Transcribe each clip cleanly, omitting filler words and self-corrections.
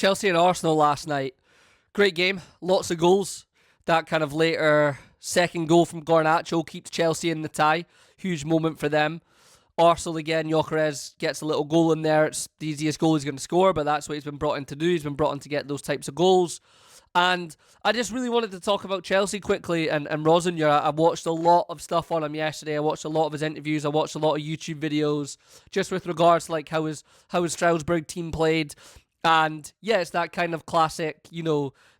Chelsea and Arsenal last night. Great game. Lots of goals. That kind of later second goal from Garnacho keeps Chelsea in the tie. Huge moment for them. Arsenal again, Gyökeres gets a little goal in there. It's the easiest goal he's going to score, but that's what he's been brought in to do. He's been brought in to get those types of goals. And I just really wanted to talk about Chelsea quickly and Rosenior. I watched a lot of stuff on him yesterday. I watched a lot of his interviews. I watched a lot of YouTube videos just with regards to like how his Strasbourg team played. And yeah, it's that kind of classic,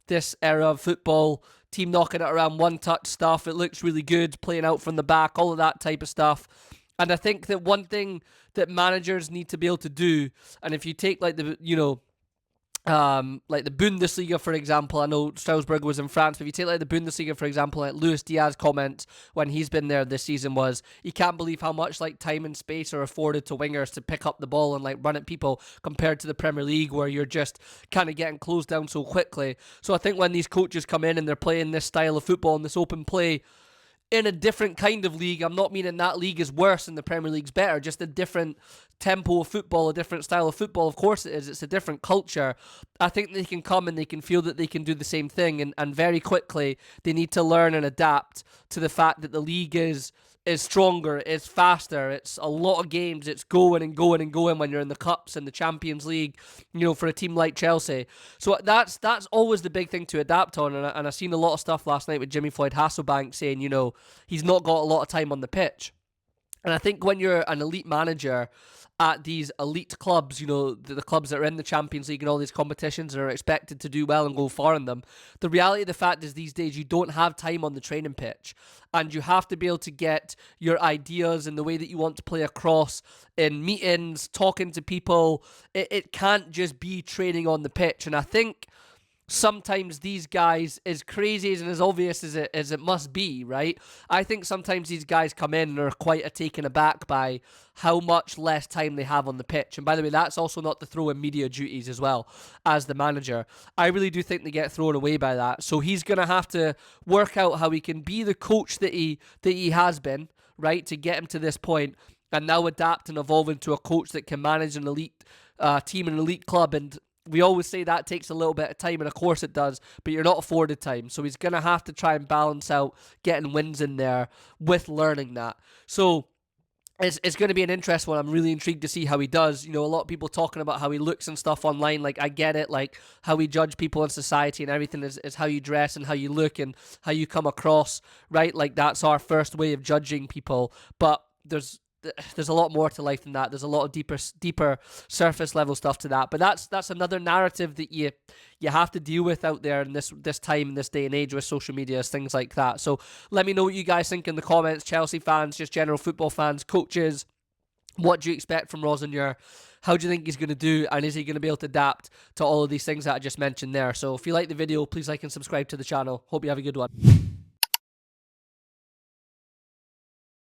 this era of football, team knocking it around one-touch stuff. It looks really good, playing out from the back, all of that type of stuff. And I think that one thing that managers need to be able to do, and if you take like the Bundesliga, for example, I know Strasbourg was in France, but if you take like the Bundesliga, for example, like Luis Diaz's comment when he's been there this season was, he can't believe how much like time and space are afforded to wingers to pick up the ball and like run at people compared to the Premier League where you're just kind of getting closed down so quickly. So I think when these coaches come in and they're playing this style of football and this open play, in a different kind of league, I'm not meaning that league is worse and the Premier League's better, just a different tempo of football, a different style of football. Of course it is, it's a different culture. I think they can come and they can feel that they can do the same thing, and very quickly they need to learn and adapt to the fact that the league is stronger, it's faster, it's a lot of games, it's going and going and going when you're in the Cups and the Champions League, for a team like Chelsea. So that's always the big thing to adapt on, and I've seen a lot of stuff last night with Jimmy Floyd Hasselbank saying, he's not got a lot of time on the pitch. And I think when you're an elite manager at these elite clubs, the clubs that are in the Champions League and all these competitions and are expected to do well and go far in them, the reality of the fact is these days you don't have time on the training pitch, and you have to be able to get your ideas and the way that you want to play across in meetings, talking to people. It can't just be training on the pitch. And I think sometimes these guys, as crazy and as obvious as it must be, right? I think sometimes these guys come in and are quite taken aback by how much less time they have on the pitch. And by the way, that's also not to throw in media duties as well as the manager. I really do think they get thrown away by that. So he's going to have to work out how he can be the coach that he has been, right, to get him to this point, and now adapt and evolve into a coach that can manage an elite team, an elite club. And we always say that takes a little bit of time, and of course it does, but you're not afforded time. So he's going to have to try and balance out getting wins in there with learning that. So it's going to be an interesting one. I'm really intrigued to see how he does. A lot of people talking about how he looks and stuff online. Like, I get it. Like, how we judge people in society and everything is how you dress and how you look and how you come across, right? Like, that's our first way of judging people. But there's a lot more to life than that. There's a lot of deeper surface level stuff to that. But that's another narrative that you have to deal with out there in this time, in this day and age with social media, things like that. So let me know what you guys think in the comments. Chelsea fans, just general football fans, coaches. What do you expect from Rosenior? How do you think he's going to do? And is he going to be able to adapt to all of these things that I just mentioned there? So if you like the video, please like and subscribe to the channel. Hope you have a good one.